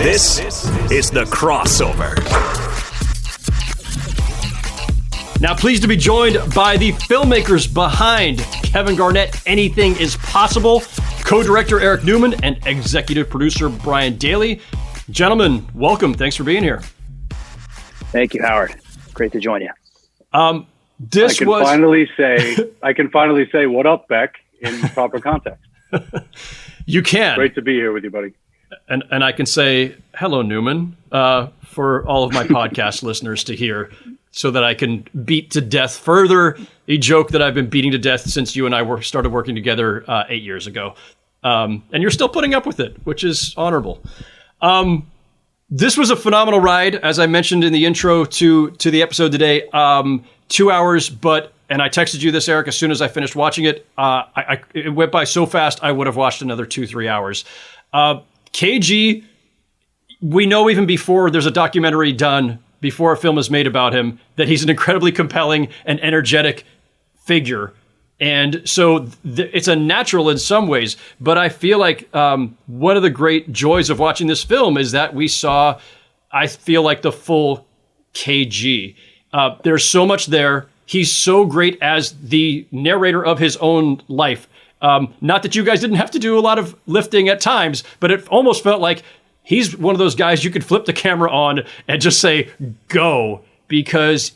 This is The Crossover. Now, pleased to be joined by the filmmakers behind Kevin Garnett, Anything is Possible, co-director Eric Newman, and executive producer Brian Dailey. Gentlemen, welcome. Thanks for being here. Thank you, Howard. Great to join you. I can finally say, what up, Beck, in proper context. You can. Great to be here with you, buddy. And I can say, hello, Newman, for all of my podcast listeners to hear, so that I can beat to death further a joke that I've been beating to death since you and I started working together 8 years ago. And you're still putting up with it, which is honorable. This was a phenomenal ride, as I mentioned in the intro to the episode today. 2 hours, and I texted you this, Eric, as soon as I finished watching it. It went by so fast, I would have watched another 2-3 hours. KG, we know even before there's a documentary done, before a film is made about him, that he's an incredibly compelling and energetic figure. And so it's a natural in some ways, but I feel like one of the great joys of watching this film is that we saw, I feel like, the full KG. There's so much there. He's so great as the narrator of his own life. Not that you guys didn't have to do a lot of lifting at times, but it almost felt like he's one of those guys you could flip the camera on and just say, go, because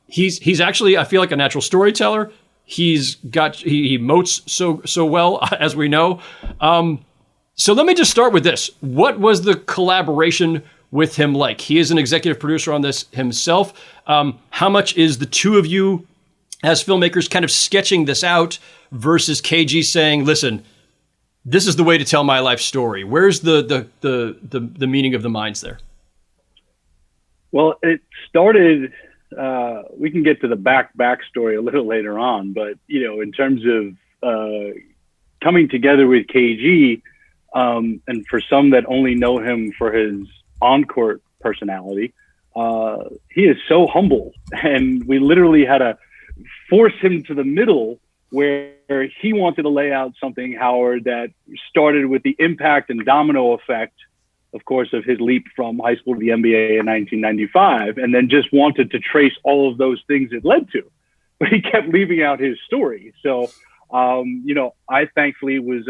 he's actually, I feel like, a natural storyteller. He emotes so well, as we know. So let me just start with this. What was the collaboration with him like? He is an executive producer on this himself. How much is the two of you as filmmakers kind of sketching this out versus KG saying, listen, this is the way to tell my life story? Where's the meeting of the minds there? Well, it started, we can get to the backstory a little later on, but, in terms of coming together with KG, and for some that only know him for his on-court personality, he is so humble, and we literally had to force him to the middle where he wanted to lay out something, Howard, that started with the impact and domino effect, of course, of his leap from high school to the NBA in 1995, and then just wanted to trace all of those things it led to. But he kept leaving out his story. So, I thankfully was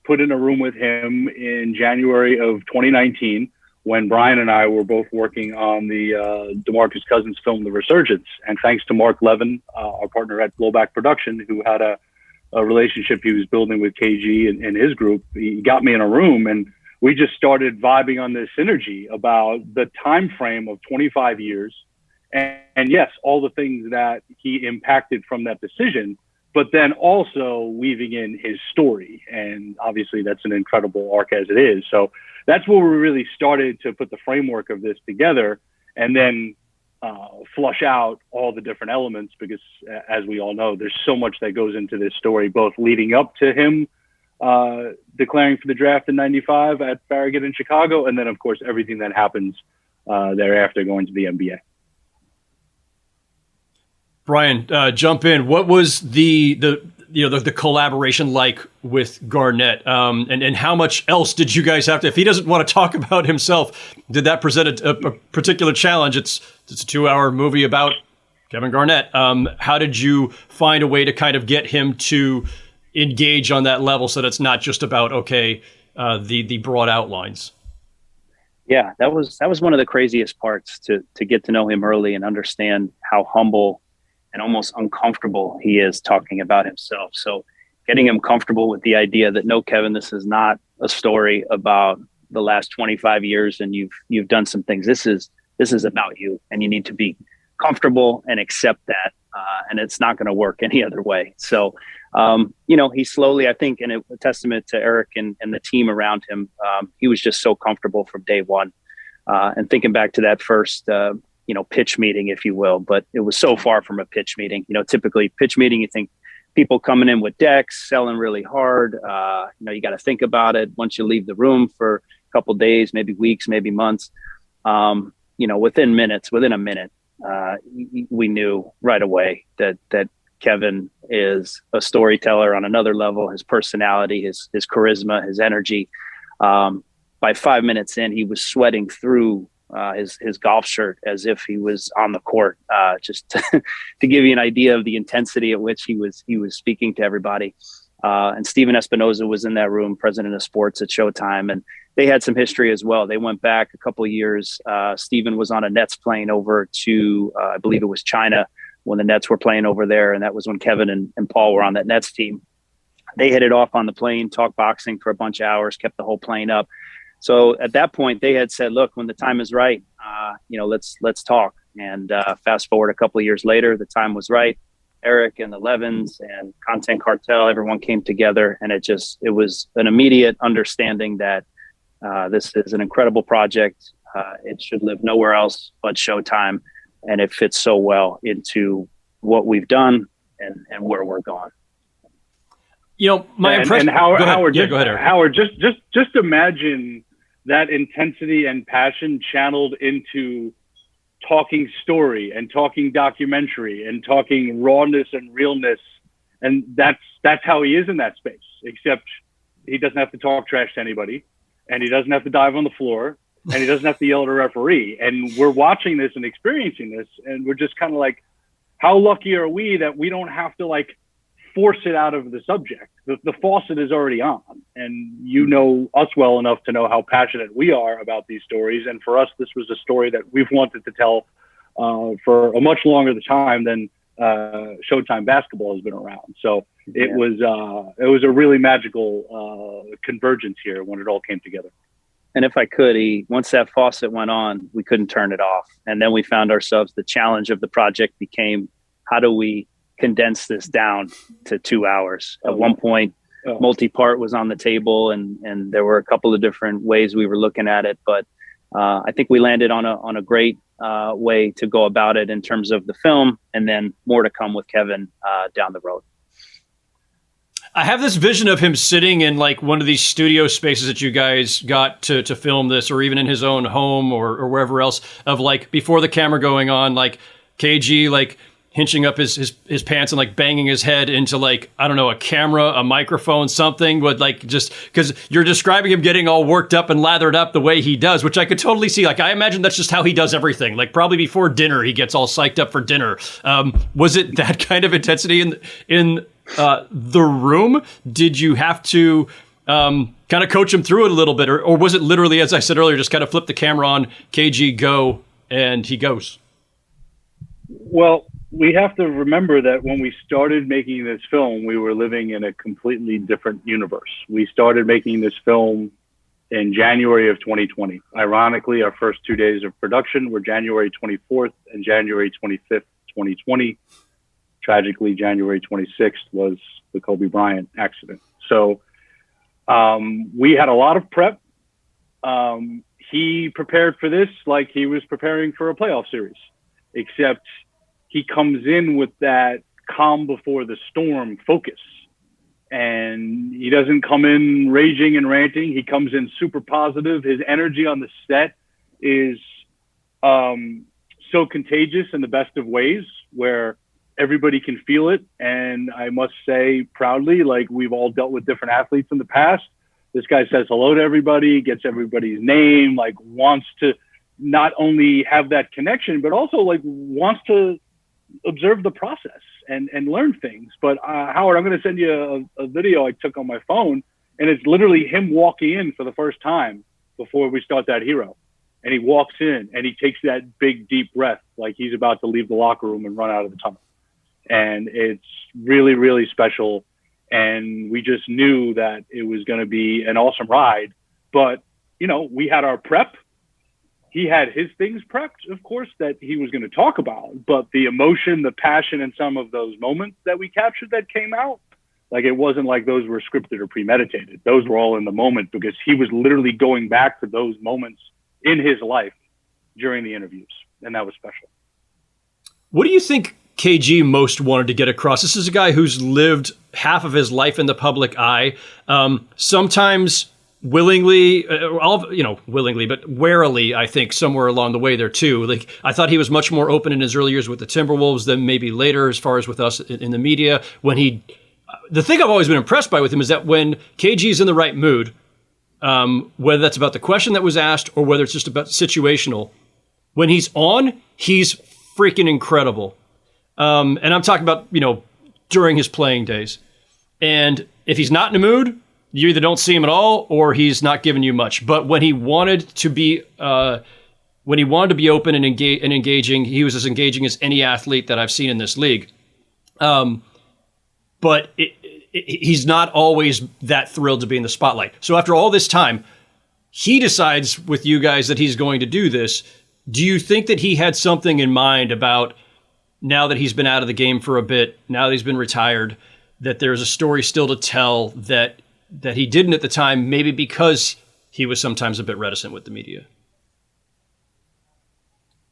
put in a room with him in January of 2019 when Brian and I were both working on the DeMarcus Cousins film, The Resurgence. And thanks to Mark Levin, our partner at Blowback Production, who had a relationship he was building with KG and his group, he got me in a room and we just started vibing on this synergy about the time frame of 25 years. And yes, all the things that he impacted from that decision, but then also weaving in his story. And obviously that's an incredible arc as it is. So that's where we really started to put the framework of this together and then flush out all the different elements, because as we all know, there's so much that goes into this story, both leading up to him declaring for the draft in 95 at Farragut in Chicago. And then of course, everything that happens thereafter going to the NBA. Brian, jump in. What was the collaboration like with Garnett, and how much else did you guys have to? If he doesn't want to talk about himself, did that present a particular challenge? It's a 2-hour movie about Kevin Garnett. How did you find a way to kind of get him to engage on that level so that it's not just about the broad outlines? Yeah, that was one of the craziest parts, to get to know him early and understand how humble and almost uncomfortable he is talking about himself. So getting him comfortable with the idea that, no, Kevin, this is not a story about the last 25 years and you've done some things. This is about you, and you need to be comfortable and accept that. And it's not going to work any other way. So, he slowly, I think, and a testament to Eric and the team around him, he was just so comfortable from day one. And thinking back to that first, pitch meeting, if you will, but it was so far from a pitch meeting. Typically pitch meeting, you think people coming in with decks, selling really hard. You got to think about it. Once you leave the room for a couple of days, maybe weeks, maybe months, within a minute, we knew right away that Kevin is a storyteller on another level. His personality, his charisma, his energy, by 5 minutes in, he was sweating through his golf shirt as if he was on the court, just to give you an idea of the intensity at which he was speaking to everybody. And Steven Espinoza was in that room, president of sports at Showtime, and they had some history as well. They went back a couple of years. Steven was on a Nets plane over to, I believe it was China, when the Nets were playing over there. And that was when Kevin and Paul were on that Nets team. They headed off on the plane, talked boxing for a bunch of hours, kept the whole plane up. So at that point, they had said, look, when the time is right, let's talk. And fast forward a couple of years later, the time was right. Eric and the Levins and Content Cartel, everyone came together, and it was an immediate understanding that this is an incredible project. It should live nowhere else but Showtime, and it fits so well into what we've done and where we're going. My impression. And Howard, go ahead, Eric. Howard, just imagine that intensity and passion channeled into talking story and talking documentary and talking rawness and realness. And that's how he is in that space, except he doesn't have to talk trash to anybody, and he doesn't have to dive on the floor, and he doesn't have to yell at a referee. And we're watching this and experiencing this, and we're just kind of like, how lucky are we that we don't have to like force it out of the subject? The faucet is already on, and you know us well enough to know how passionate we are about these stories. And for us, this was a story that we've wanted to tell for a much longer time than Showtime basketball has been around. So it was a really magical convergence here when it all came together. And if I could, once that faucet went on, we couldn't turn it off. And then we found ourselves, the challenge of the project became, how do we condense this down to 2 hours? At one point, multi-part was on the table, and there were a couple of different ways we were looking at it. But I think we landed on a great way to go about it in terms of the film, and then more to come with Kevin down the road. I have this vision of him sitting in like one of these studio spaces that you guys got to film this, or even in his own home or wherever else, of like before the camera going on, like KG like hinching up his pants and like banging his head into like, I don't know, a camera, a microphone, something, but like, just because you're describing him getting all worked up and lathered up the way he does, which I could totally see. Like, I imagine that's just how he does everything. Like probably before dinner, he gets all psyched up for dinner. Was it that kind of intensity in the room? Did you have to kind of coach him through it a little bit, or was it literally, as I said earlier, just kind of flip the camera on, KG, go, and he goes? Well, we have to remember that when we started making this film, we were living in a completely different universe. We started making this film in January of 2020. Ironically, our first 2 days of production were January 24th and January 25th, 2020. Tragically, January 26th was the Kobe Bryant accident. So we had a lot of prep. He prepared for this like he was preparing for a playoff series, except he comes in with that calm before the storm focus. And he doesn't come in raging and ranting. He comes in super positive. His energy on the set is so contagious in the best of ways, where everybody can feel it. And I must say proudly, like, we've all dealt with different athletes in the past. This guy says hello to everybody, gets everybody's name, like wants to not only have that connection, but also like wants to observe the process and learn things. But Howard, I'm going to send you a video I took on my phone, and it's literally him walking in for the first time before we start that hero. And he walks in and he takes that big, deep breath, like he's about to leave the locker room and run out of the tunnel. And it's really, really special. And we just knew that it was going to be an awesome ride. But, you know, we had our prep. He had his things prepped, of course, that he was going to talk about. But the emotion, the passion, and some of those moments that we captured that came out, like, it wasn't like those were scripted or premeditated. Those were all in the moment, because he was literally going back to those moments in his life during the interviews. And that was special. What do you think KG most wanted to get across? This is a guy who's lived half of his life in the public eye, sometimes willingly, willingly, but warily, I think, somewhere along the way there too. Like, I thought he was much more open in his early years with the Timberwolves than maybe later, as far as with us in the media. When the thing I've always been impressed by with him is that when KG's in the right mood, whether that's about the question that was asked or whether it's just about situational. When he's on, he's freaking incredible. And I'm talking about, during his playing days. And if he's not in the mood, you either don't see him at all or he's not giving you much. But when he wanted to be open and engaging, he was as engaging as any athlete that I've seen in this league. But he's not always that thrilled to be in the spotlight. So after all this time, he decides with you guys that he's going to do this. Do you think that he had something in mind about, now that he's been out of the game for a bit, now that he's been retired, that there's a story still to tell that he didn't at the time, maybe because he was sometimes a bit reticent with the media?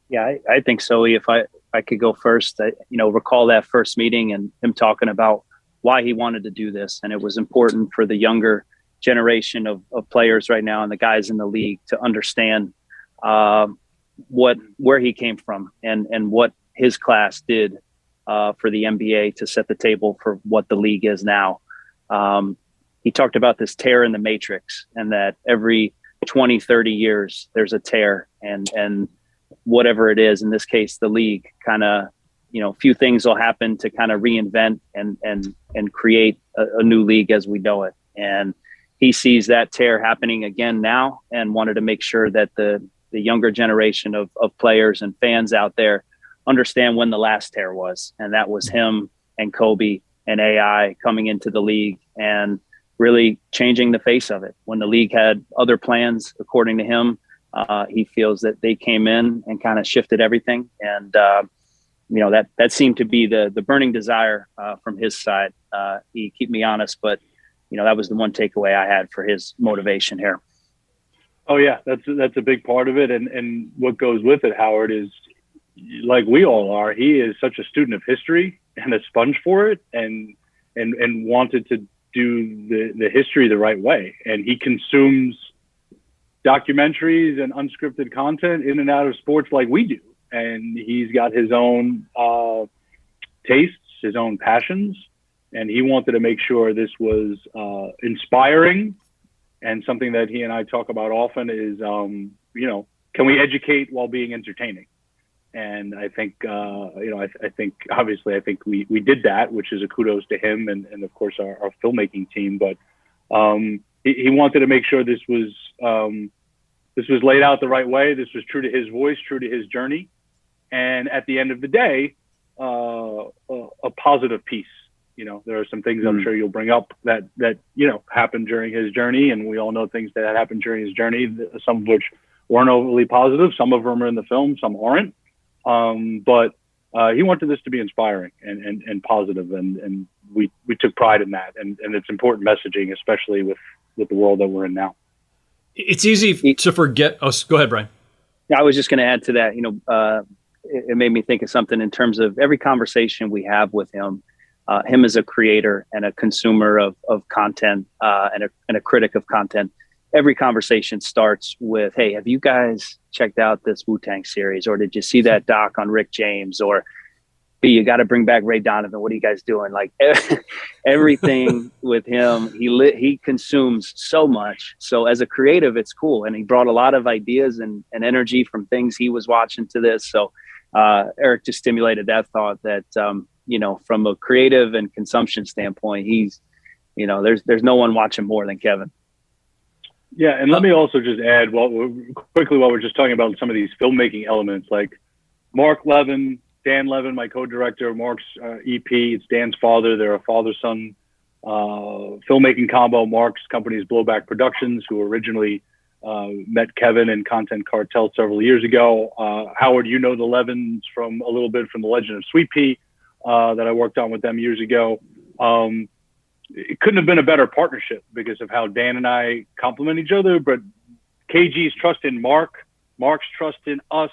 Yeah, I think so. If I could go first, recall that first meeting and him talking about why he wanted to do this. And it was important for the younger generation of players right now and the guys in the league to understand where he came from and what his class did for the NBA to set the table for what the league is now. He talked about this tear in the matrix and that every 20, 30 years, there's a tear and whatever it is, in this case, the league kind of, few things will happen to kind of reinvent and create a new league as we know it. And he sees that tear happening again now and wanted to make sure that the younger generation of players and fans out there understand when the last tear was. And that was him and Kobe and AI coming into the league and really changing the face of it. When the league had other plans, according to him, he feels that they came in and kind of shifted everything. And, that seemed to be the burning desire from his side. He keep me honest, but, that was the one takeaway I had for his motivation here. Oh yeah, that's a big part of it. And what goes with it, Howard, is like we all are, he is such a student of history and a sponge for it and wanted to do the history the right way. And he consumes documentaries and unscripted content in and out of sports like we do. And he's got his own tastes, his own passions. And he wanted to make sure this was inspiring. And something that he and I talk about often is, can we educate while being entertaining? And I think, I think we did that, which is a kudos to him and of course our filmmaking team. But he wanted to make sure this was laid out the right way. This was true to his voice, true to his journey. And at the end of the day, a positive piece. There are some things I'm sure you'll bring up that happened during his journey. And we all know things that happened during his journey, some of which weren't overly positive. Some of them are in the film, some aren't. But he wanted this to be inspiring and positive. And we took pride in that. And it's important messaging, especially with the world that we're in now. It's easy to forget. Oh, go ahead, Brian. I was just going to add to that, it made me think of something in terms of every conversation we have with him, him as a creator and a consumer of content and a critic of content. Every conversation starts with, hey, have you guys checked out this Wu-Tang series? Or did you see that doc on Rick James? Or, B, you got to bring back Ray Donovan. What are you guys doing? Like everything with him, he consumes so much. So as a creative, it's cool. And he brought a lot of ideas and energy from things he was watching to this. So Eric just stimulated that thought that, from a creative and consumption standpoint, he's, there's no one watching more than Kevin. Yeah, and let me also just add, while we're just talking about some of these filmmaking elements, like Mark Levin, Dan Levin, my co-director, Mark's EP, it's Dan's father. They're a father-son filmmaking combo. Mark's company is Blowback Productions, who originally met Kevin in Content Cartel several years ago. Howard, the Levins from a little bit from The Legend of Sweet Pea that I worked on with them years ago. It couldn't have been a better partnership because of how Dan and I complement each other, but KG's trust in Mark, Mark's trust in us,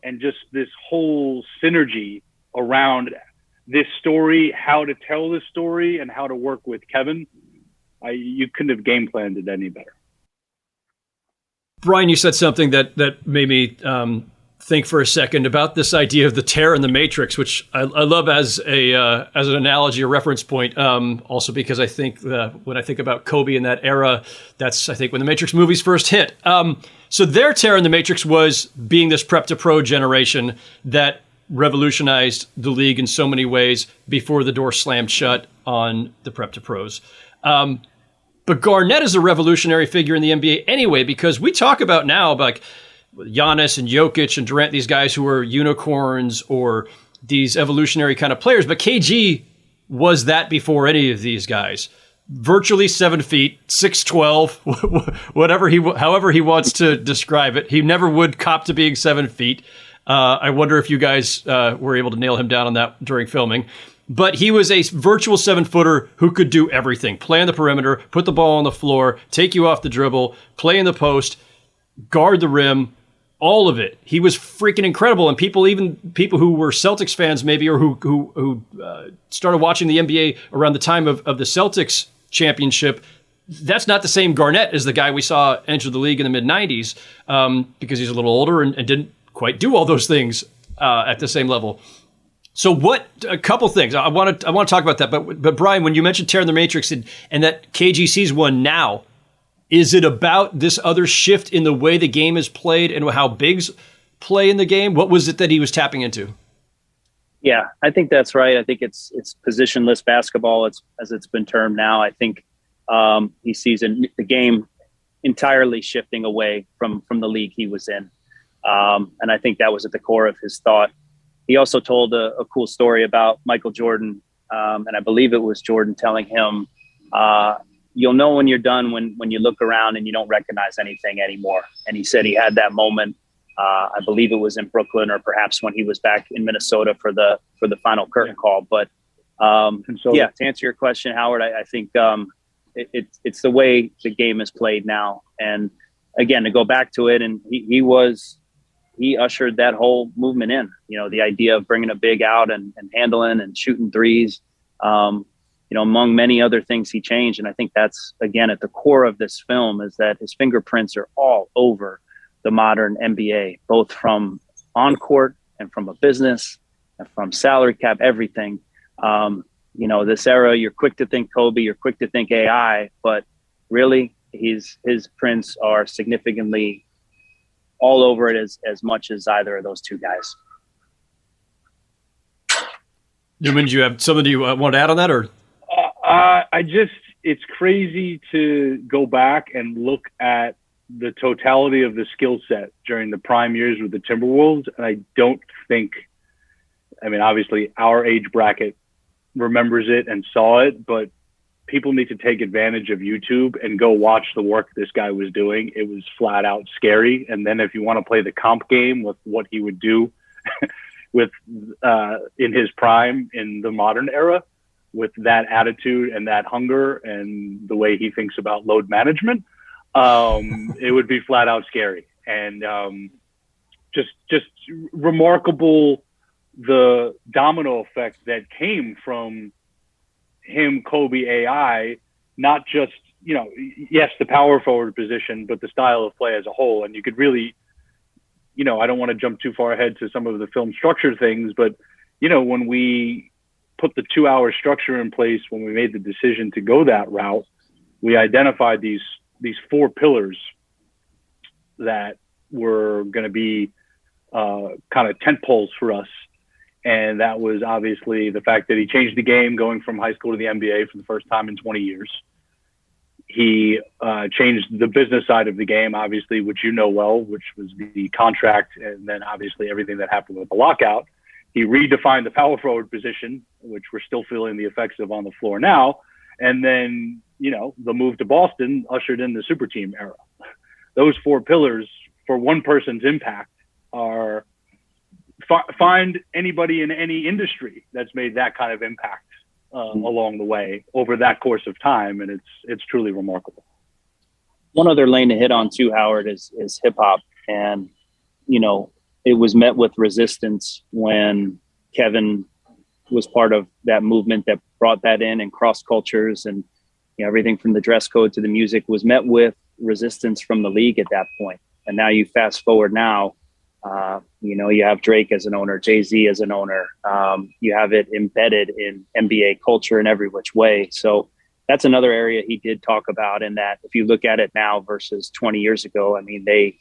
and just this whole synergy around this story, how to tell this story and how to work with Kevin. You couldn't have game planned it any better. Brian, you said something that made me think for a second about this idea of the tear in the matrix, which I love as an analogy or reference point. Also because I think when I think about Kobe in that era, that's I think when the Matrix movies first hit. So their tear in the matrix was being this prep to pro generation that revolutionized the league in so many ways before the door slammed shut on the prep to pros. But Garnett is a revolutionary figure in the NBA anyway, because we talk about now like Giannis and Jokic and Durant, these guys who are unicorns or these evolutionary kind of players. But KG was that before any of these guys. Virtually 7 feet, 6'12", however he wants to describe it. He never would cop to being 7 feet. I wonder if you guys were able to nail him down on that during filming. But he was a virtual 7-footer who could do everything. Play on the perimeter, put the ball on the floor, take you off the dribble, play in the post, guard the rim, all of it. He was freaking incredible. And people who were Celtics fans maybe, or who started watching the NBA around the time of the Celtics championship, that's not the same Garnett as the guy we saw enter the league in the mid-90s, because he's a little older and didn't quite do all those things at the same level. So a couple things. I want to talk about that. But Brian, when you mentioned tearing the matrix and that KG sees one now, is it about this other shift in the way the game is played and how bigs play in the game? What was it that he was tapping into? Yeah, I think that's right. I think it's positionless basketball, as it's been termed now. I think he sees the game entirely shifting away from the league he was in. And I think that was at the core of his thought. He also told a cool story about Michael Jordan. And I believe it was Jordan telling him, you'll know when you're done when you look around and you don't recognize anything anymore. And he said he had that moment. I believe it was in Brooklyn, or perhaps when he was back in Minnesota for the final curtain call. But to answer your question, Howard, I think it's the way the game is played now. And again, to go back to it, and he ushered that whole movement in. The idea of bringing a big out and handling and shooting threes. Among many other things he changed. And I think that's, again, at the core of this film, is that his fingerprints are all over the modern NBA, both from on court and from a business and from salary cap, everything. This era, you're quick to think Kobe, you're quick to think AI, but really his prints are significantly all over it as much as either of those two guys. Newman, do you have something you want to add on that, or? It's crazy to go back and look at the totality of the skill set during the prime years with the Timberwolves. And I don't think, obviously our age bracket remembers it and saw it, but people need to take advantage of YouTube and go watch the work this guy was doing. It was flat out scary. And then if you want to play the comp game with what he would do with in his prime in the modern era, with that attitude and that hunger and the way he thinks about load management, it would be flat out scary. And just remarkable, the domino effect that came from him, Kobe AI, not just, yes, the power forward position, but the style of play as a whole. And you could really, I don't want to jump too far ahead to some of the film structure things, but, when we put the 2-hour structure in place, when we made the decision to go that route, we identified these 4 pillars that were going to be kind of tent poles for us. And that was obviously the fact that he changed the game going from high school to the NBA for the first time in 20 years. He changed the business side of the game, obviously, which well, which was the contract, and then obviously everything that happened with the lockout. He redefined the power forward position, which we're still feeling the effects of on the floor now. And then, the move to Boston ushered in the super team era. Those 4 pillars, for one person's impact, are find anybody in any industry that's made that kind of impact along the way over that course of time. And it's truly remarkable. One other lane to hit on too, Howard, is hip hop. And, it was met with resistance when Kevin was part of that movement that brought that in, and cross cultures and everything from the dress code to the music was met with resistance from the league at that point. And now you fast forward now, You have Drake as an owner, Jay-Z as an owner. You have it embedded in NBA culture in every which way. So that's another area he did talk about, in that if you look at it now versus 20 years ago, I mean, they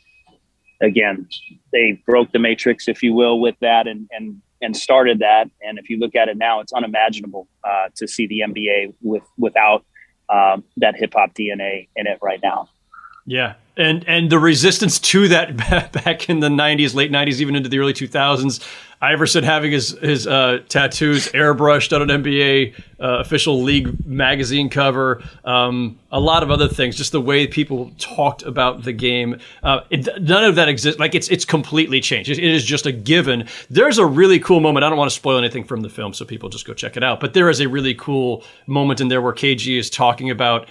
broke the matrix, if you will, with that and started that. And if you look at it now, it's unimaginable to see the NBA without that hip hop DNA in it right now. Yeah. And the resistance to that back in the 90s, late 90s, even into the early 2000s, Iverson having his tattoos airbrushed on an NBA official league magazine cover, a lot of other things, just the way people talked about the game. None of that exists. Like it's completely changed. It is just a given. There's a really cool moment. I don't want to spoil anything from the film, so people just go check it out. But there is a really cool moment in there where KG is talking about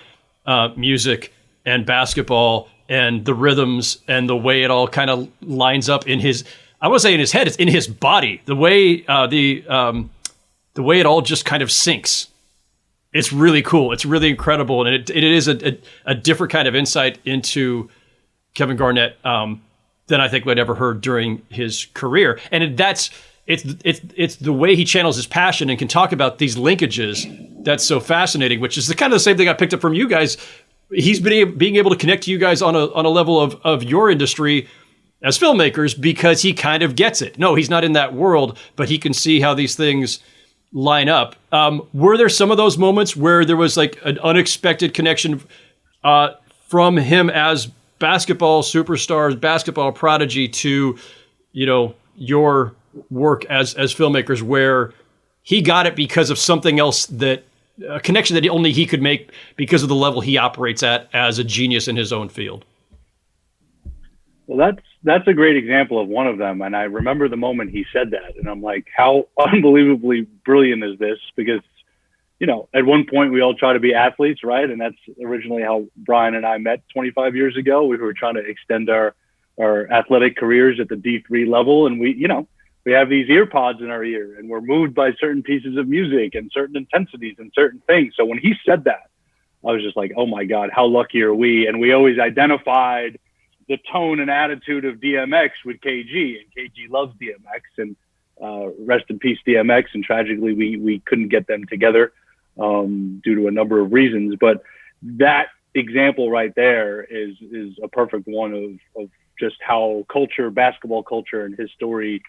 music and basketball and the rhythms and the way it all kind of lines up in his, I won't say in his head, it's in his body. The way the way it all just kind of syncs. It's really cool. It's really incredible, and it is a different kind of insight into Kevin Garnett than I think we'd ever heard during his career. And it's the way he channels his passion and can talk about these linkages that's so fascinating. Which is the kind of the same thing I picked up from you guys. He's being able to connect to you guys on a level of your industry as filmmakers, because he kind of gets it. No, he's not in that world, but he can see how these things line up. Were there some of those moments where there was like an unexpected connection from him as basketball superstars, basketball prodigy to, your work as filmmakers, where he got it because of something else, that a connection that only he could make because of the level he operates at as a genius in his own field? Well, that's a great example of one of them. And I remember the moment he said that, and I'm like, how unbelievably brilliant is this? Because, at one point we all try to be athletes, right? And that's originally how Brian and I met 25 years ago. We were trying to extend our athletic careers at the D3 level. And we have these ear pods in our ear, and we're moved by certain pieces of music and certain intensities and certain things. So when he said that, I was just like, oh my God, how lucky are we? And we always identified the tone and attitude of DMX with KG, and KG loves DMX, and rest in peace DMX. And tragically, we couldn't get them together due to a number of reasons. But that example right there is a perfect one of just how basketball culture and his story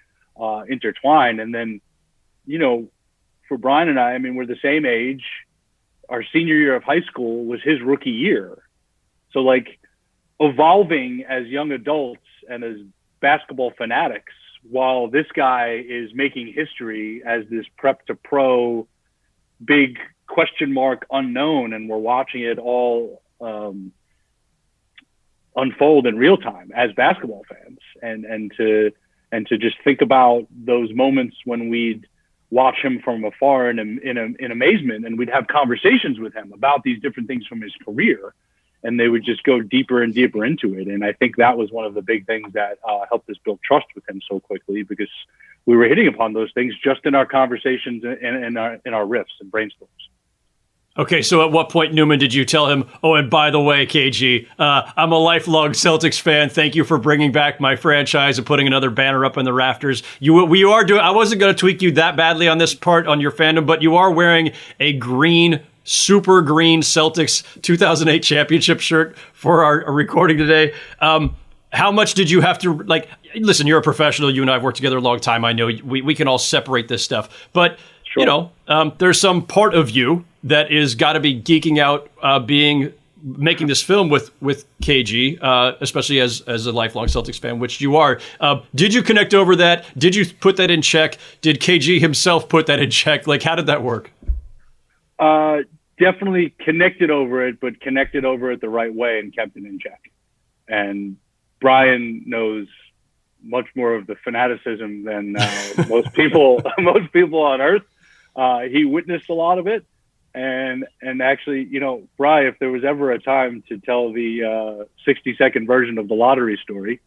intertwined. And then, for Brian and I mean, we're the same age. Our senior year of high school was his rookie year. So like evolving as young adults and as basketball fanatics, while this guy is making history as this prep to pro, big question mark unknown. And we're watching it all unfold in real time as basketball fans, and to just think about those moments when we'd watch him from afar in amazement, and we'd have conversations with him about these different things from his career, and they would just go deeper and deeper into it. And I think that was one of the big things that helped us build trust with him so quickly, because we were hitting upon those things just in our conversations and in our riffs and brainstorms. Okay, so at what point, Newman, did you tell him, oh, and by the way, KG, I'm a lifelong Celtics fan. Thank you for bringing back my franchise and putting another banner up in the rafters. You are doing. I wasn't going to tweak you that badly on this part on your fandom, but you are wearing a green, super green Celtics 2008 championship shirt for our recording today. How much did you have to, listen, you're a professional. You and I have worked together a long time. I know we can all separate this stuff. But, sure. There's some part of you that is got to be geeking out, making this film with KG, especially as a lifelong Celtics fan, which you are. Did you connect over that? Did you put that in check? Did KG himself put that in check? How did that work? Definitely connected over it, but connected over it the right way and kept it in check. And Brian knows much more of the fanaticism than most people on earth. He witnessed a lot of it. And actually, Brian, if there was ever a time to tell the 60-second version of the lottery story,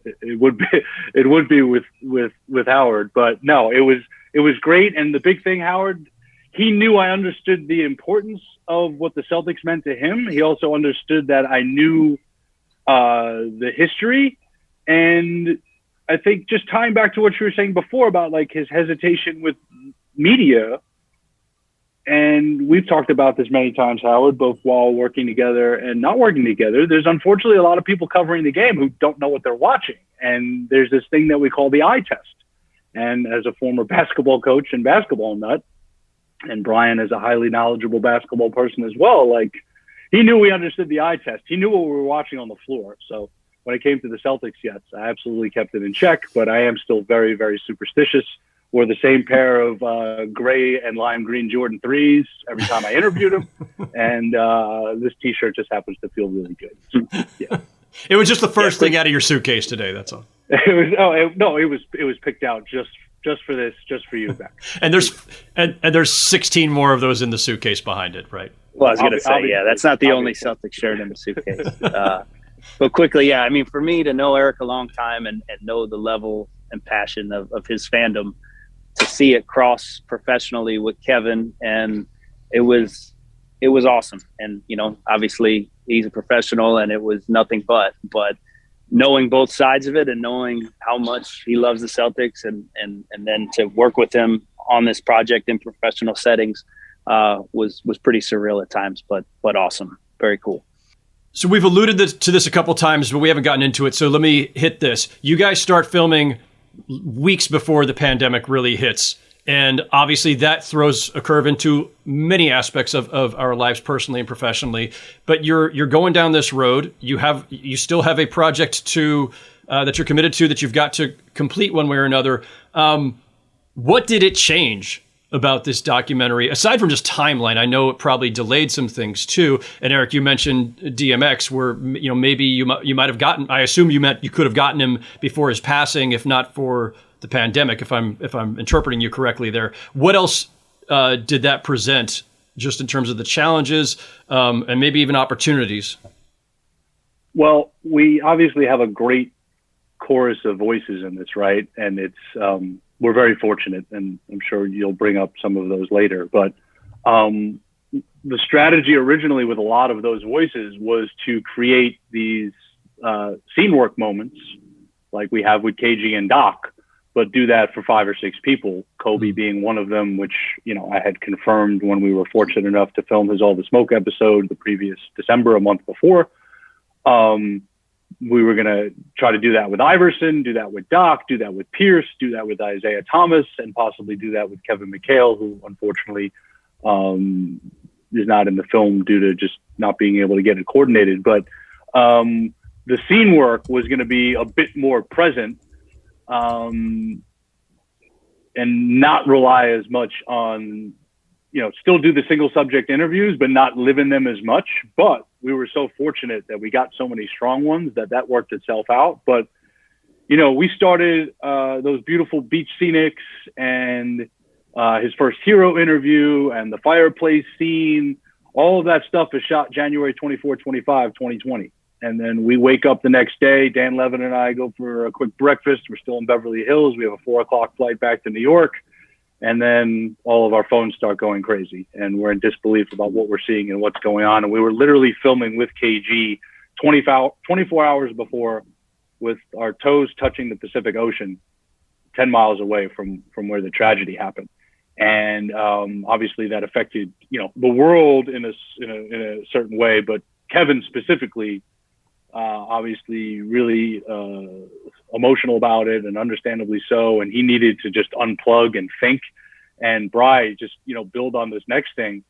it would be with Howard. But no, it was great. And the big thing, Howard, he knew I understood the importance of what the Celtics meant to him. He also understood that I knew the history, and I think just tying back to what you were saying before about like his hesitation with media, and we've talked about this many times, Howard, both while working together and not working together. There's unfortunately a lot of people covering the game who don't know what they're watching. And there's this thing that we call the eye test. And as a former basketball coach and basketball nut, and Brian is a highly knowledgeable basketball person as well, like he knew we understood the eye test. He knew what we were watching on the floor. So when it came to the Celtics, yes, I absolutely kept it in check, but I am still very, very superstitious. Wore the same pair of gray and lime green Jordan 3s every time I interviewed him. And this T-shirt just happens to feel really good. So, yeah. It was just the first thing out of your suitcase today. That's all. It was picked out just for this, just for you, Beck. And there's 16 more of those in the suitcase behind it, right? Well, I was going to say, yeah, that's not the only Celtic shirt in the suitcase. But quickly, yeah, I mean, for me to know Eric a long time and know the level and passion of his fandom, to see it cross professionally with Kevin, and it was awesome. And, you know, obviously he's a professional and it was nothing but knowing both sides of it and knowing how much he loves the Celtics and then to work with him on this project in professional settings was pretty surreal at times, but awesome. Very cool. So we've alluded to this a couple times, but we haven't gotten into it. So let me hit this. You guys start filming weeks before the pandemic really hits. And obviously that throws a curve into many aspects of our lives personally and professionally. But you're going down this road. You still have a project that you're committed to, that you've got to complete one way or another. What did it change about this documentary, aside from just timeline? I know it probably delayed some things too. And Eric, you mentioned DMX, where maybe you might have gotten. I assume you could have gotten him before his passing, if not for the pandemic. If I'm interpreting you correctly there. What else did that present, just in terms of the challenges and maybe even opportunities? Well, we obviously have a great chorus of voices in this, right? And it's we're very fortunate, and I'm sure you'll bring up some of those later. But the strategy originally with a lot of those voices was to create these scene work moments like we have with KG and Doc, but do that for 5 or 6 people, Kobe being one of them, which, I had confirmed when we were fortunate enough to film his All the Smoke episode the previous December, a month before. We were going to try to do that with Iverson, do that with Doc, do that with Pierce, do that with Isaiah Thomas, and possibly do that with Kevin McHale, who unfortunately is not in the film due to just not being able to get it coordinated. But the scene work was going to be a bit more present and not rely as much on, still do the single subject interviews, but not live in them as much. But we were so fortunate that we got so many strong ones that worked itself out. But, we started those beautiful beach scenics and his first hero interview and the fireplace scene. All of that stuff is shot January 24, 25, 2020. And then we wake up the next day, Dan Levin and I go for a quick breakfast. We're still in Beverly Hills. We have a 4:00 flight back to New York. And then all of our phones start going crazy and we're in disbelief about what we're seeing and what's going on. And we were literally filming with KG 24 hours before, with our toes touching the Pacific Ocean 10 miles away from where the tragedy happened. And obviously that affected, the world in a certain way, but Kevin specifically, obviously really emotional about it, and understandably so. And he needed to just unplug and think. And Bri, just, build on this next thing.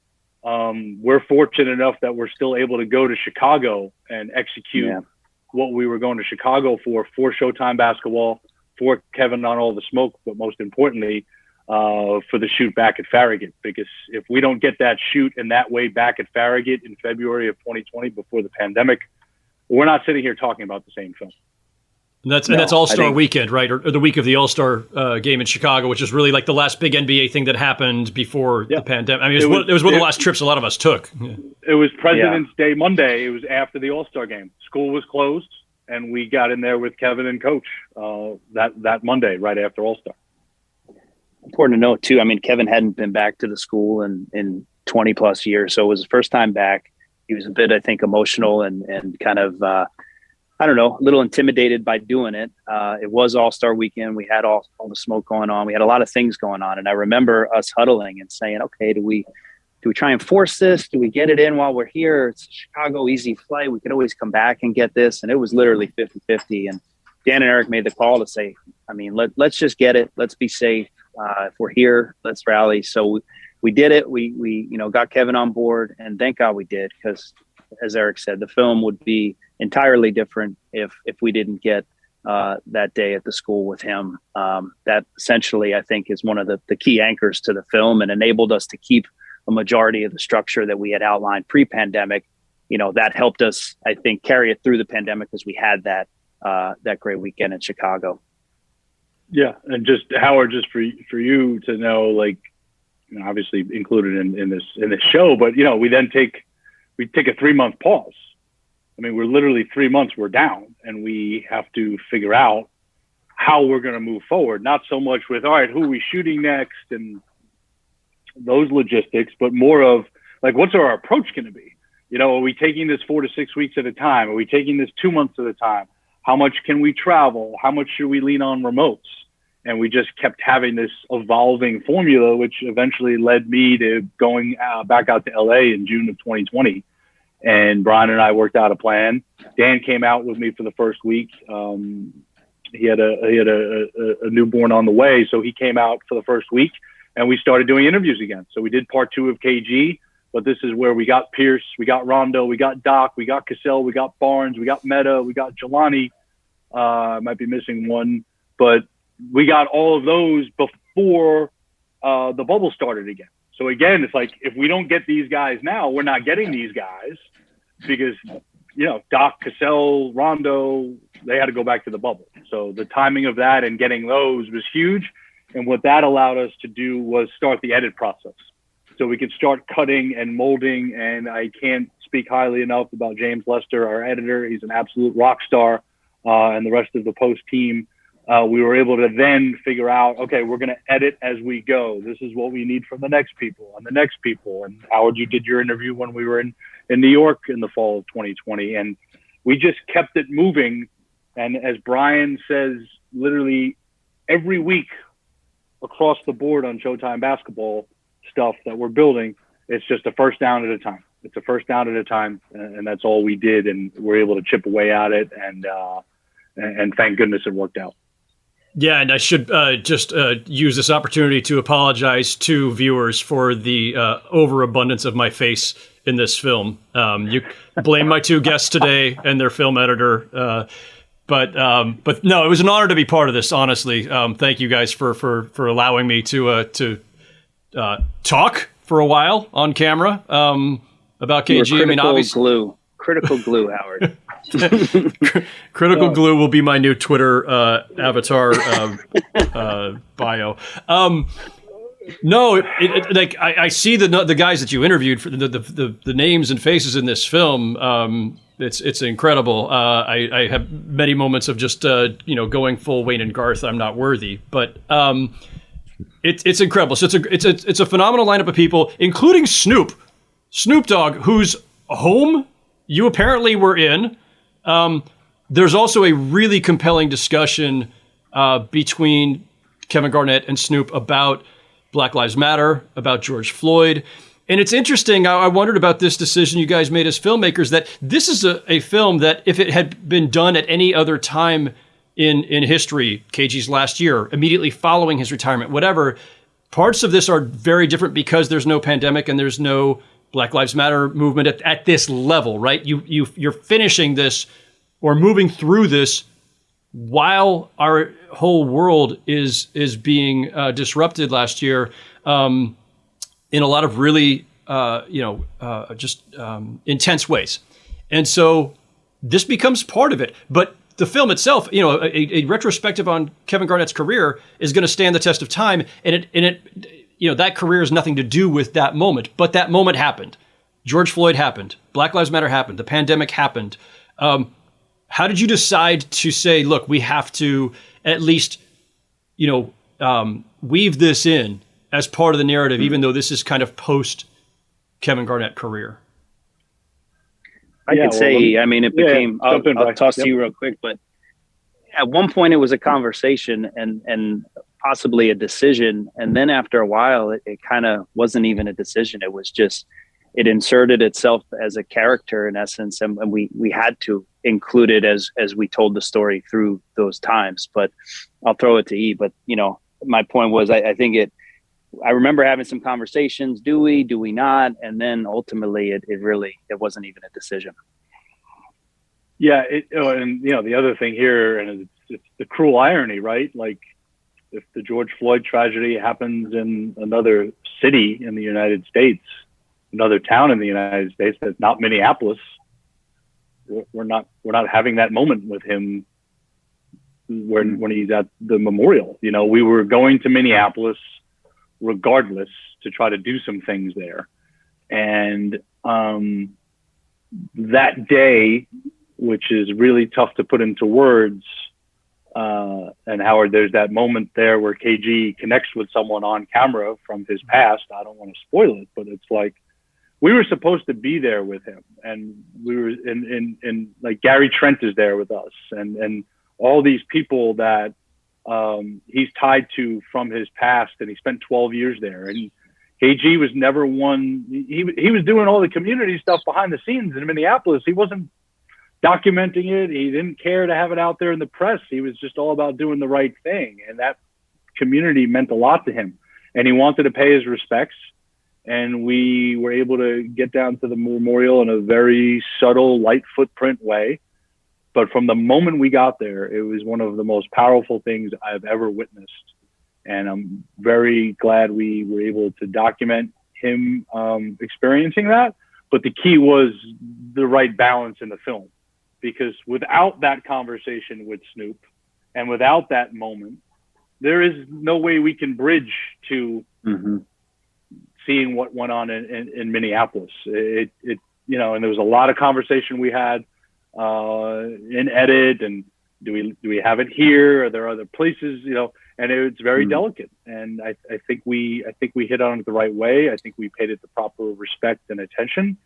We're fortunate enough that we're still able to go to Chicago and execute what we were going to Chicago for Showtime basketball, for Kevin on All the Smoke, but most importantly, for the shoot back at Farragut. Because if we don't get that shoot in that way back at Farragut in February of 2020, before the pandemic, we're not sitting here talking about the same film. And that's All-Star weekend, right? Or the week of the All-Star game in Chicago, which is really like the last big NBA thing that happened before the pandemic. I mean, it was one of the last trips a lot of us took. Yeah. It was President's Day Monday. It was after the All-Star game. School was closed, and we got in there with Kevin and Coach that Monday, right after All-Star. Important to note, too, I mean, Kevin hadn't been back to the school in 20-plus years, so it was his first time back. He was a bit, I think, emotional and kind of I don't know, a little intimidated by doing it. It was All-Star weekend. We had all the smoke going on. We had a lot of things going on. And I remember us huddling and saying, okay, do we try and force this? Do we get it in while we're here? It's a Chicago easy flight. We could always come back and get this. And it was literally 50-50. And Dan and Eric made the call to say, I mean, let's just get it. Let's be safe. If we're here, let's rally. So we did it. We got Kevin on board, and thank God we did, because as Eric said, the film would be entirely different if we didn't get that day at the school with him. That essentially, I think, is one of the key anchors to the film and enabled us to keep a majority of the structure that we had outlined pre-pandemic. That helped us, I think, carry it through the pandemic, because we had that great weekend in Chicago. Yeah. And just Howard, just for you to know, like, obviously included in this show, but we then take a 3-month pause. I mean, we're literally 3 months we're down, and we have to figure out how we're going to move forward. Not so much with, all right, who are we shooting next and those logistics, but more of like, what's our approach going to be? Are we taking this 4 to 6 weeks at a time? Are we taking this 2 months at a time? How much can we travel? How much should we lean on remotes? And we just kept having this evolving formula, which eventually led me to going back out to LA in June of 2020. And Brian and I worked out a plan. Dan came out with me for the first week. He had a newborn on the way, so he came out for the first week, and we started doing interviews again. So we did part 2 of KG, but this is where we got Pierce, we got Rondo, we got Doc, we got Cassell, we got Barnes, we got Meta, we got Jelani. I might be missing one, but we got all of those before the bubble started again. So again, it's like, if we don't get these guys now, we're not getting these guys, because, Doc, Cassell, Rondo, they had to go back to the bubble. So the timing of that and getting those was huge. And what that allowed us to do was start the edit process. So we could start cutting and molding. And I can't speak highly enough about James Lester, our editor. He's an absolute rock star, and the rest of the post team. We were able to then figure out, okay, we're going to edit as we go. This is what we need from the next people and the next people. And Howard, you did your interview when we were in New York in the fall of 2020. And we just kept it moving. And as Brian says, literally every week across the board on Showtime basketball stuff that we're building, it's just a first down at a time. It's a first down at a time. And that's all we did. And we're able to chip away at it. And thank goodness it worked out. Yeah, and I should just use this opportunity to apologize to viewers for the overabundance of my face in this film. You blame my 2 guests today and their film editor, but no, it was an honor to be part of this. Honestly, thank you guys for allowing me to talk for a while on camera about KG. I mean, obviously, critical glue, Howard. Critical glue will be my new Twitter avatar bio. No, like I see the guys that you interviewed for the names and faces in this film. It's incredible. I have many moments of just going full Wayne and Garth. I'm not worthy, but it's incredible. So it's a phenomenal lineup of people, including Snoop Dogg, whose home you apparently were in. There's also a really compelling discussion between Kevin Garnett and Snoop about Black Lives Matter, about George Floyd. And it's interesting, I wondered about this decision you guys made as filmmakers, that this is a film that if it had been done at any other time in history, KG's last year, immediately following his retirement, whatever, parts of this are very different because there's no pandemic and there's no Black Lives Matter movement at this level, right? You're finishing this or moving through this while our whole world is being disrupted last year in a lot of really intense ways, and so this becomes part of it. But the film itself, a retrospective on Kevin Garnett's career is going to stand the test of time, and it that career has nothing to do with that moment, but that moment happened. George Floyd happened. Black Lives Matter happened. The pandemic happened. How did you decide to say, look, we have to at least, weave this in as part of the narrative, even though this is kind of post Kevin Garnett career? I could say, I mean, it became, I'll toss to you real quick, but at one point it was a conversation and possibly a decision. And then after a while, it kind of wasn't even a decision. It was just, it inserted itself as a character in essence. And we had to include it as we told the story through those times. But I'll throw it to E. But, you know, my point was, I think I remember having some conversations. Do we not? And then ultimately it wasn't even a decision. Yeah. And you know, the other thing here, and it's the cruel irony, right? Like if the George Floyd tragedy happens in another city in the United States, another town in the United States that's not Minneapolis, we're not having that moment with him when he's at the memorial. You know, we were going to Minneapolis regardless to try to do some things there. And that day, which is really tough to put into words, and Howard, there's that moment there where KG connects with someone on camera from his past. I don't want to spoil it, but it's like, we were supposed to be there with him, and we were in like Gary Trent is there with us, and all these people that he's tied to from his past, and he spent 12 years there. And KG was never one. He was doing all the community stuff behind the scenes in Minneapolis. He wasn't documenting it. He didn't care to have it out there in the press. He was just all about doing the right thing, and that community meant a lot to him. And he wanted to pay his respects. And we were able to get down to the memorial in a very subtle, light footprint way. But from the moment we got there, it was one of the most powerful things I've ever witnessed. And I'm very glad we were able to document him experiencing that. But the key was the right balance in the film. Because without that conversation with Snoop and without that moment, there is no way we can bridge to seeing what went on in Minneapolis. It you know, and there was a lot of conversation we had in edit, and do we have it here? Are there other places, you know? And it's very delicate. And I think we hit on it the right way. I think we paid it the proper respect and attention.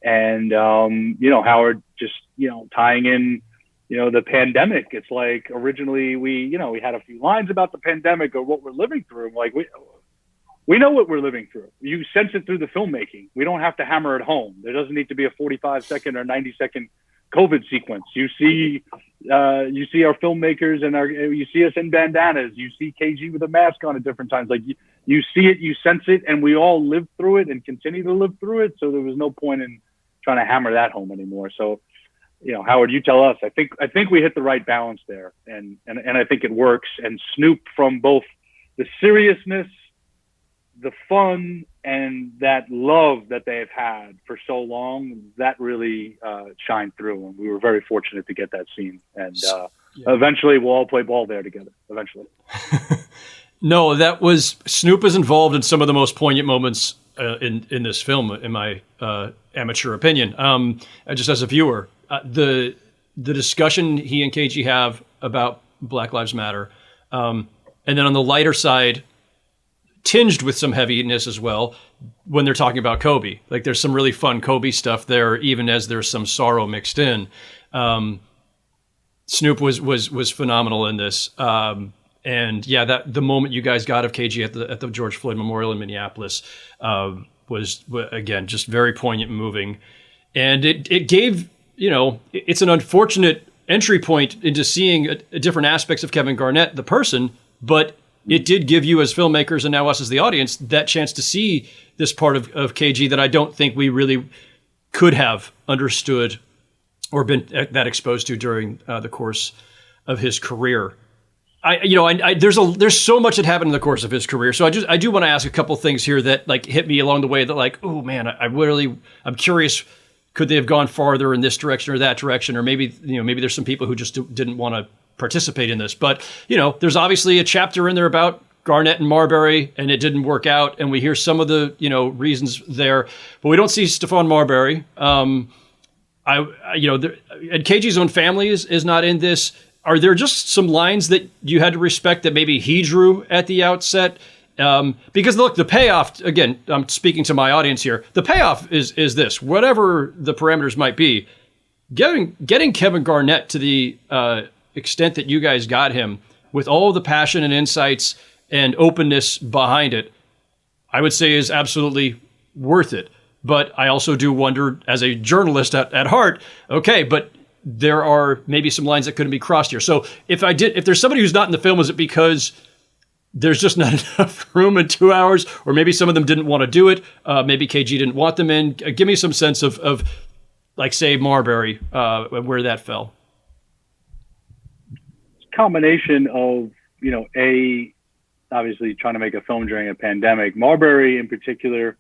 And you know, Howard, just, you know, tying in, you know, the pandemic. It's like originally we had a few lines about the pandemic or what we're living through. Like we know what we're living through. You sense it through the filmmaking. We don't have to hammer it home. There doesn't need to be a 45-second or 90-second COVID sequence. You see our filmmakers and you see us in bandanas. You see KG with a mask on at different times. Like you see it, you sense it, and we all live through it and continue to live through it. So there was no point in trying to hammer that home anymore. So, you know, Howard, you tell us. I think we hit the right balance there, and I think it works. And Snoop, from both the seriousness, the fun, and that love that they've had for so long, that really shined through. And we were very fortunate to get that scene. And eventually we'll all play ball there together, eventually. No, that was, Snoop is involved in some of the most poignant moments in this film, in my amateur opinion. Just as a viewer, the discussion he and KG have about Black Lives Matter, and then on the lighter side, tinged with some heaviness as well, when they're talking about Kobe. Like there's some really fun Kobe stuff there, even as there's some sorrow mixed in. Snoop was phenomenal in this. And yeah, that the moment you guys got of KG at the George Floyd Memorial in Minneapolis was again just very poignant and moving. And it gave, you know, it's an unfortunate entry point into seeing different aspects of Kevin Garnett, the person, but it did give you as filmmakers and now us as the audience that chance to see this part of KG that I don't think we really could have understood or been that exposed to during the course of his career. There's so much that happened in the course of his career. So I do want to ask a couple things here that like hit me along the way that like, oh man, I'm curious. Could they have gone farther in this direction or that direction? Or maybe there's some people who just didn't want to participate in this. But, you know, there's obviously a chapter in there about Garnett and Marbury, and it didn't work out. And we hear some of the, you know, reasons there, but we don't see Stephon Marbury. And KG's own family is not in this. Are there just some lines that you had to respect that maybe he drew at the outset? Because look, the payoff, again, I'm speaking to my audience here. The payoff is this, whatever the parameters might be, getting Kevin Garnett to the extent that you guys got him, with all of the passion and insights and openness behind it, I would say is absolutely worth it. But I also do wonder, as a journalist at heart, okay, but there are maybe some lines that couldn't be crossed here. So if there's somebody who's not in the film, is it because there's just not enough room in 2 hours, or maybe some of them didn't want to do it? Maybe KG didn't want them in. Give me some sense of like, say, Marbury, where that fell. Combination of, obviously trying to make a film during a pandemic. Marbury in particular,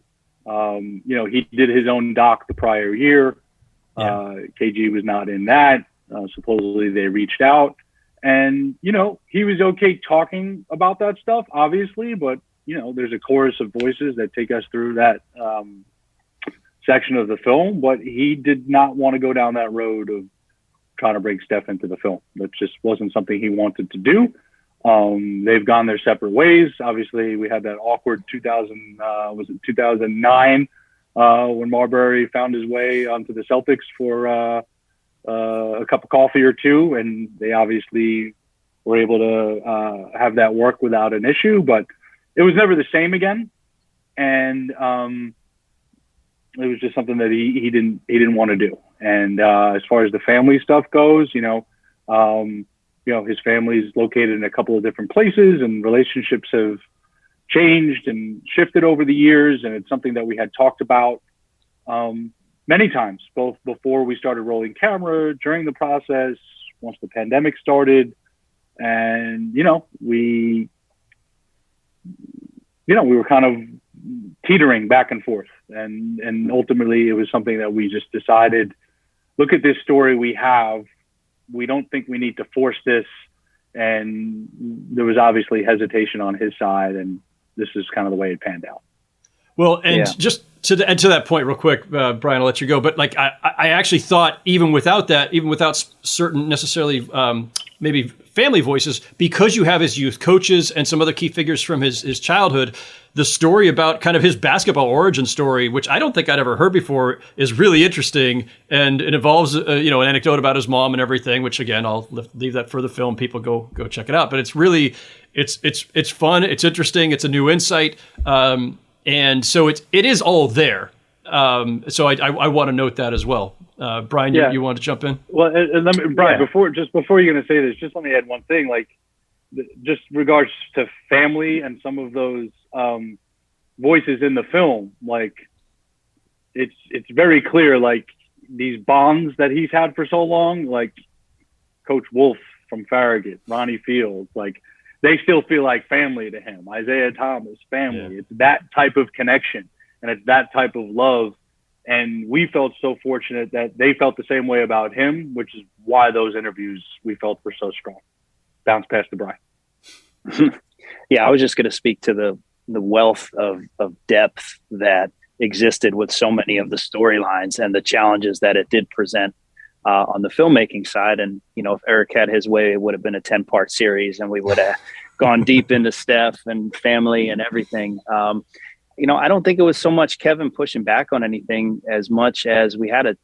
he did his own doc the prior year. Yeah. KG was not in that. Supposedly they reached out, and, he was okay talking about that stuff, obviously, but, there's a chorus of voices that take us through that section of the film, but he did not want to go down that road of trying to bring Steph into the film. That just wasn't something he wanted to do. They've gone their separate ways. Obviously, we had that awkward 2009 when Marbury found his way onto the Celtics for a cup of coffee or two, and they obviously were able to have that work without an issue. But it was never the same again, and it was just something that he didn't want to do. And as far as the family stuff goes, his family's located in a couple of different places, and relationships have changed and shifted over the years. And it's something that we had talked about many times, both before we started rolling camera, during the process, once the pandemic started. And, we were kind of teetering back and forth. And ultimately it was something that we just decided, look at this story we have. We don't think we need to force this. And there was obviously hesitation on his side, and this is kind of the way it panned out. Well, and just to that point real quick, Brian, I'll let you go. But like, I actually thought even without certain necessarily maybe family voices, because you have his youth coaches and some other key figures from his childhood, the story about kind of his basketball origin story, which I don't think I'd ever heard before, is really interesting. And it involves, an anecdote about his mom and everything, which again, I'll leave that for the film. People go check it out. But it's really, it's fun. It's interesting. It's a new insight. And so it is all there. So I want to note that as well. Brian, you want to jump in? Well, and let me, Brian, before you're going to say this, just let me add one thing. Like, just regards to family and some of those voices in the film, like it's very clear, like these bonds that he's had for so long, like Coach Wolf from Farragut, Ronnie Fields, like they still feel like family to him. Isaiah Thomas, family. Yeah. It's that type of connection, and it's that type of love. And we felt so fortunate that they felt the same way about him, which is why those interviews we felt were so strong. Bounce past to Brian. Yeah, I was just going to speak to the wealth of depth that existed with so many of the storylines and the challenges that it did present on the filmmaking side. And, if Eric had his way, it would have been a 10-part series, and we would have gone deep into Steph and family and everything. I don't think it was so much Kevin pushing back on anything as much as we had to,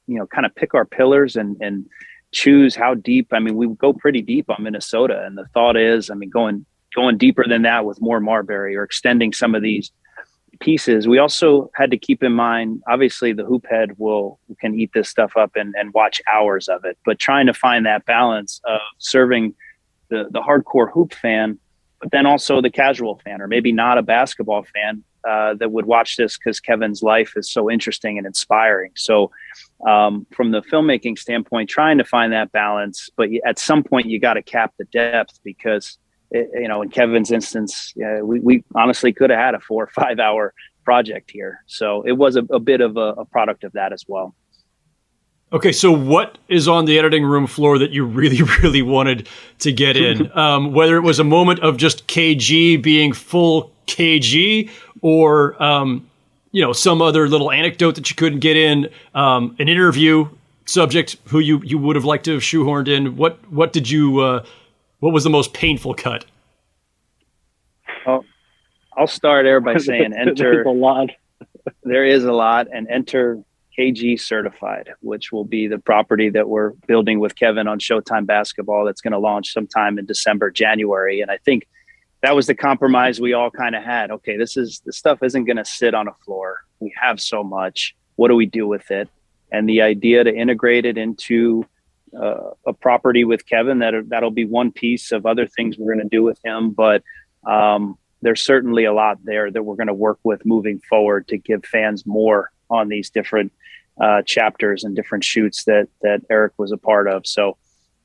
kind of pick our pillars and choose how deep. I mean, we would go pretty deep on Minnesota. And the thought is, going deeper than that with more Marbury, or extending some of these pieces. We also had to keep in mind, obviously the hoop head can eat this stuff up and watch hours of it, but trying to find that balance of serving the hardcore hoop fan, but then also the casual fan, or maybe not a basketball fan, that would watch this because Kevin's life is so interesting and inspiring. So from the filmmaking standpoint, trying to find that balance, but at some point you got to cap the depth, because in Kevin's instance, we honestly could have had a 4 or 5 hour project here. So it was a bit of a product of that as well. Okay, so what is on the editing room floor that you really, really wanted to get in? Whether it was a moment of just KG being full KG, or some other little anecdote that you couldn't get in, an interview subject who you would have liked to have shoehorned in. What did you? What was the most painful cut? Well, I'll start there by saying enter. There's a lot. There is a lot, and enter KG Certified, which will be the property that we're building with Kevin on Showtime Basketball. That's going to launch sometime in December, January. And I think that was the compromise we all kind of had. Okay, this stuff isn't going to sit on a floor. We have so much. What do we do with it? And the idea to integrate it into a property with Kevin, that'll be one piece of other things we're going to do with him. But there's certainly a lot there that we're going to work with moving forward to give fans more on these different chapters and different shoots that Eric was a part of. So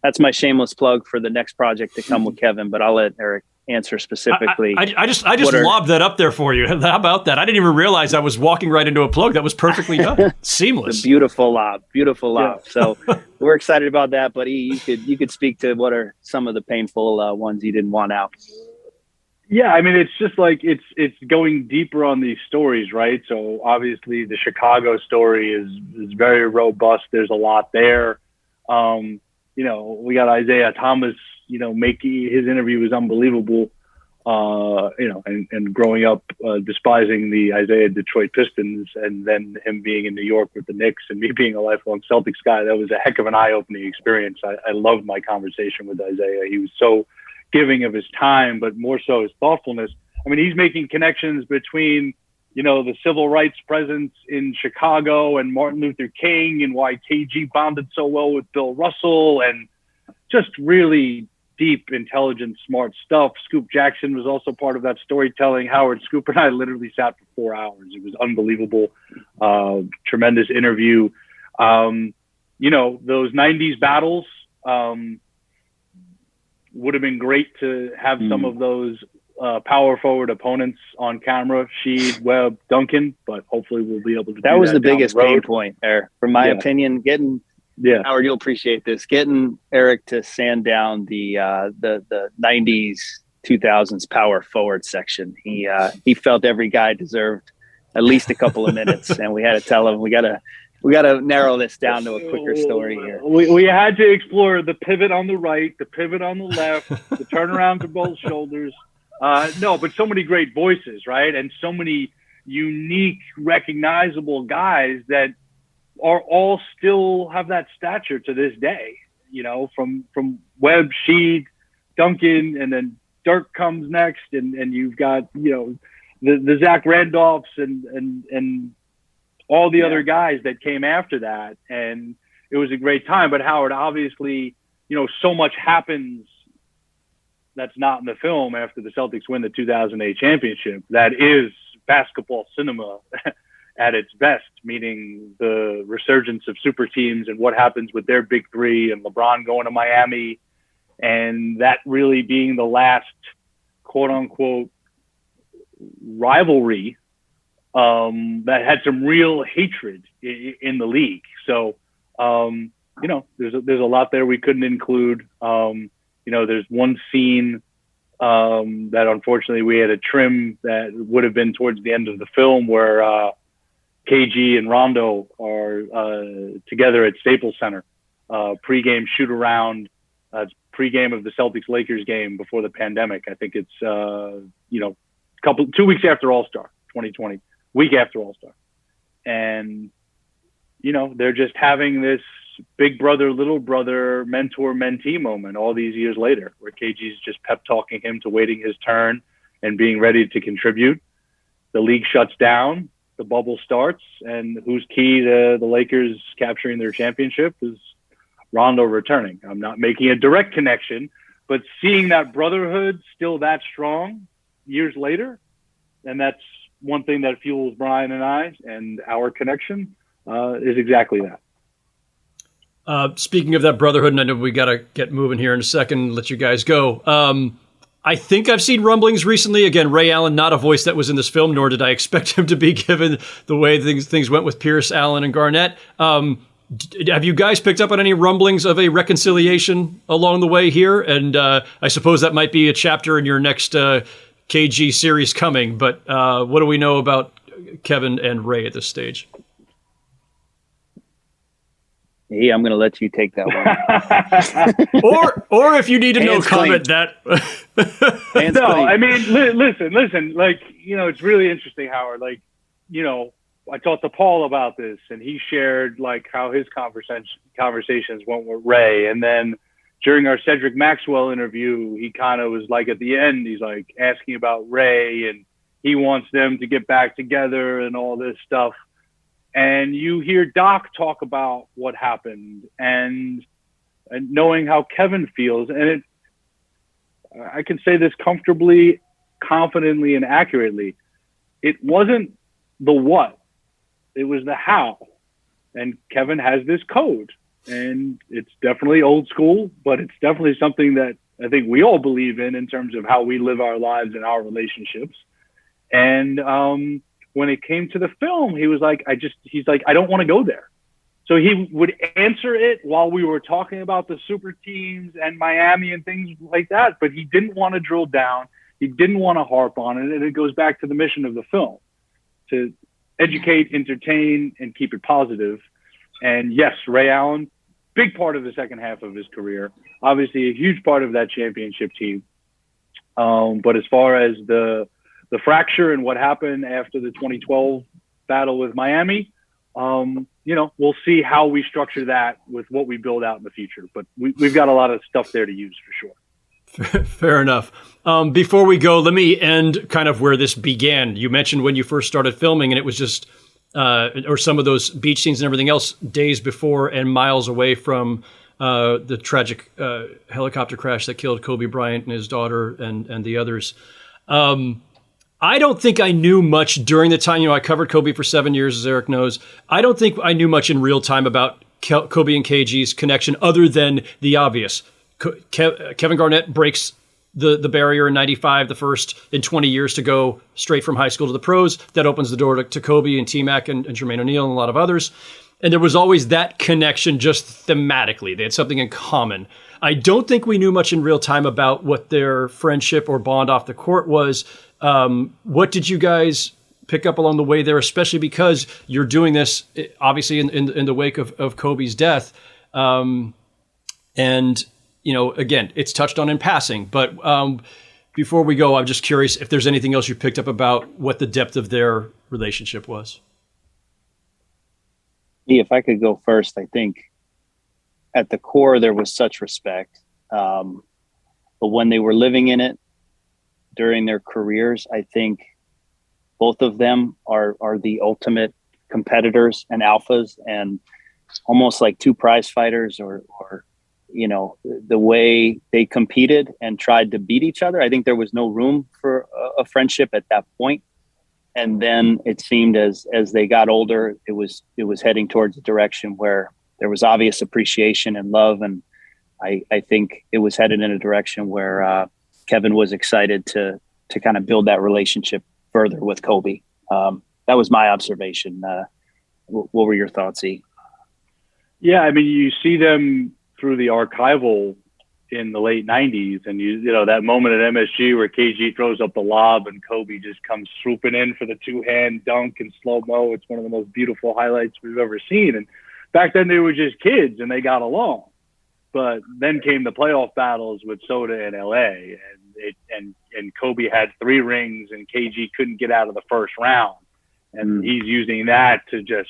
that's my shameless plug for the next project to come with Kevin, but I'll let Eric answer specifically. I just lobbed that up there for you. How about that? I didn't even realize I was walking right into a plug. That was perfectly done. Seamless. It's a beautiful lob. Yeah. So we're excited about that, buddy. You could speak to what are some of the painful ones you didn't want out. Yeah, I mean, it's just like it's going deeper on these stories, right? So obviously the Chicago story is very robust. There's a lot there. We got Isaiah Thomas, making his interview was unbelievable. And growing up despising the Isaiah Detroit Pistons, and then him being in New York with the Knicks, and me being a lifelong Celtics guy, that was a heck of an eye-opening experience. I loved my conversation with Isaiah. He was so giving of his time, but more so his thoughtfulness. I mean, he's making connections between, the civil rights presence in Chicago and Martin Luther King, and why KG bonded so well with Bill Russell, and just really deep, intelligent, smart stuff. Scoop Jackson was also part of that storytelling. Howard, Scoop and I literally sat for 4 hours. It was unbelievable. Tremendous interview. Those 90s battles, would have been great to have some of those power forward opponents on camera, Sheed, Webb, Duncan, but hopefully we'll be able to do that. That was the biggest pain point there, from my opinion. Howard, you'll appreciate this. Getting Eric to sand down the 90s, 2000s power forward section. He felt every guy deserved at least a couple of minutes, and we had to tell him we got to narrow this down to a quicker story here. We had to explore the pivot on the right, the pivot on the left, the turnaround to both shoulders. But so many great voices, right? And so many unique, recognizable guys that are all still have that stature to this day, from Webb, Sheed, Duncan, and then Dirk comes next. And you've got, the Zach Randolphs and all the other guys that came after that. And it was a great time. But Howard, obviously, so much happens that's not in the film after the Celtics win the 2008 championship. That is basketball cinema at its best, meaning the resurgence of super teams and what happens with their big three, and LeBron going to Miami, and that really being the last quote unquote rivalry that had some real hatred in the league. So, there's a lot there we couldn't include. There's one scene that unfortunately we had to trim that would have been towards the end of the film, where KG and Rondo are together at Staples Center, pregame shoot around, pregame of the Celtics-Lakers game before the pandemic. I think it's 2 weeks after All-Star 2020, week after All-Star. And, they're just having this big brother, little brother, mentor, mentee moment all these years later, where KG's just pep talking him to waiting his turn and being ready to contribute. The league shuts down, the bubble starts, and who's key to the Lakers capturing their championship is Rondo returning. I'm not making a direct connection, but seeing that brotherhood still that strong years later, and that's one thing that fuels Brian and I and our connection, is exactly that. Speaking of that brotherhood, and I know we got to get moving here in a second, let you guys go. I think I've seen rumblings recently. Again, Ray Allen, not a voice that was in this film, nor did I expect him to be, given the way things went with Pierce, Allen, and Garnett. Have you guys picked up on any rumblings of a reconciliation along the way here? And I suppose that might be a chapter in your next KG series coming. But what do we know about Kevin and Ray at this stage? Hey, I'm going to let you take that one. or if you need to know, comment that. No, I mean, listen. Like, it's really interesting, Howard. Like, I talked to Paul about this, and he shared like how his conversations went with Ray. And then during our Cedric Maxwell interview, he kind of was like at the end, he's like asking about Ray, and he wants them to get back together and all this stuff. And you hear Doc talk about what happened and knowing how Kevin feels. And I can say this comfortably, confidently, and accurately. It wasn't the what, it was the how. And Kevin has this code, and it's definitely old school, but it's definitely something that I think we all believe in terms of how we live our lives and our relationships. And when it came to the film, he was like, he's like, I don't want to go there. So he would answer it while we were talking about the super teams and Miami and things like that, but he didn't want to drill down. He didn't want to harp on it. And it goes back to the mission of the film, to educate, entertain, and keep it positive. And yes, Ray Allen, big part of the second half of his career, obviously a huge part of that championship team. But as far as the fracture and what happened after the 2012 battle with Miami, we'll see how we structure that with what we build out in the future. But we've got a lot of stuff there to use for sure. Fair enough. Before we go, let me end kind of where this began. You mentioned when you first started filming, and it was just, or some of those beach scenes and everything else, days before and miles away from the tragic helicopter crash that killed Kobe Bryant and his daughter and the others. I don't think I knew much during the time. I covered Kobe for 7 years, as Eric knows. I don't think I knew much in real time about Kobe and KG's connection, other than the obvious. Kevin Garnett breaks the barrier in 95, the first in 20 years to go straight from high school to the pros. That opens the door to Kobe and T-Mac and Jermaine O'Neal and a lot of others. And there was always that connection just thematically. They had something in common. I don't think we knew much in real time about what their friendship or bond off the court was. What did you guys pick up along the way there, especially because you're doing this, obviously, in the wake of Kobe's death? Again, it's touched on in passing, but before we go, I'm just curious if there's anything else you picked up about what the depth of their relationship was. If I could go first, I think at the core, there was such respect. But when they were living in it during their careers, I think both of them are the ultimate competitors and alphas, and almost like two prize fighters or the way they competed and tried to beat each other. I think there was no room for a friendship at that point. And then it seemed as they got older, it was heading towards a direction where there was obvious appreciation and love. And I think it was headed in a direction where Kevin was excited to kind of build that relationship further with Kobe. That was my observation. What were your thoughts, E? Yeah, I mean, you see them through the archival in the late 90s, and that moment at MSG where KG throws up the lob and Kobe just comes swooping in for the two-hand dunk in slow-mo. It's one of the most beautiful highlights we've ever seen. And back then they were just kids and they got along. But then came the playoff battles with Soda in LA, and Kobe had 3 rings and KG couldn't get out of the first round. And he's using that to just,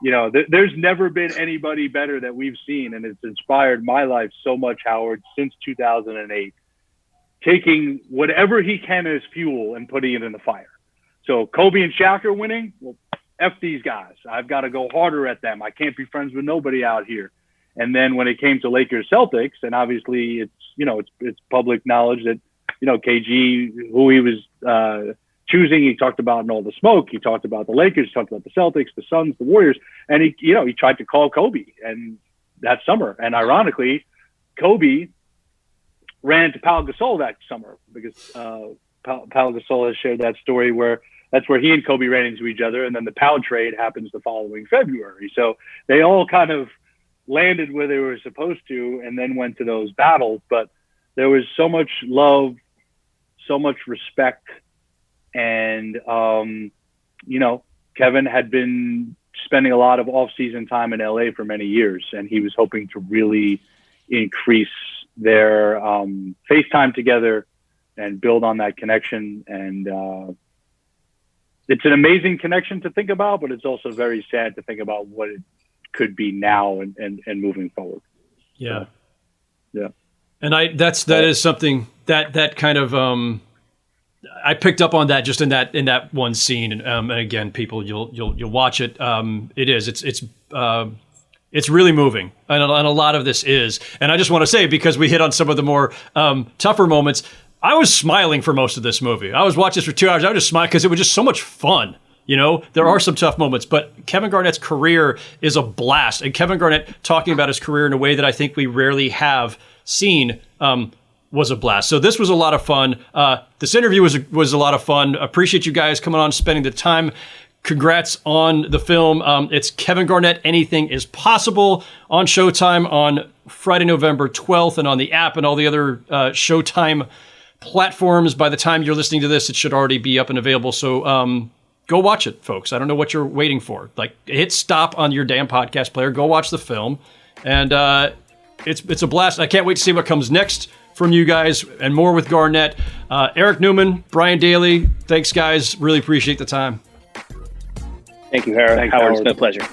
there's never been anybody better that we've seen. And it's inspired my life so much, Howard, since 2008, taking whatever he can as fuel and putting it in the fire. So Kobe and Shaq are winning. Well, F these guys. I've got to go harder at them. I can't be friends with nobody out here. And then when it came to Lakers Celtics, and obviously it's public knowledge that, KG, who he was choosing, he talked about in All the Smoke. He talked about the Lakers, he talked about the Celtics, the Suns, the Warriors. And he tried to call Kobe and that summer. And ironically, Kobe ran into Pau Gasol that summer because Pau Gasol has shared that story where that's where he and Kobe ran into each other. And then the Pau trade happens the following February. So they all kind of landed where they were supposed to and then went to those battles. But there was so much love, so much respect. And, Kevin had been spending a lot of off-season time in LA for many years, and he was hoping to really increase their face time together and build on that connection. And it's an amazing connection to think about, but it's also very sad to think about what it could be now and moving forward. Yeah. So, yeah. And that is something that kind of, I picked up on that just in that one scene. And again, people, you'll watch it. It's really moving, and a lot of this is. And I just want to say, because we hit on some of the more tougher moments, I was smiling for most of this movie. I was watching this for 2 hours. I was just smiling because it was just so much fun. You know, there are some tough moments, but Kevin Garnett's career is a blast. And Kevin Garnett talking about his career in a way that I think we rarely have seen was a blast. So this was a lot of fun. This interview was a lot of fun. Appreciate you guys coming on, spending the time. Congrats on the film. It's Kevin Garnett, Anything is Possible, on Showtime on Friday, November 12th, and on the app and all the other Showtime platforms. By the time you're listening to this, it should already be up and available. So go watch it, folks. I don't know what you're waiting for. Like, hit stop on your damn podcast player. Go watch the film. And it's a blast. I can't wait to see what comes next from you guys, and more with Garnett. Eric Newman, Brian Dailey, thanks, guys. Really appreciate the time. Thank you, Howard. It's been a pleasure.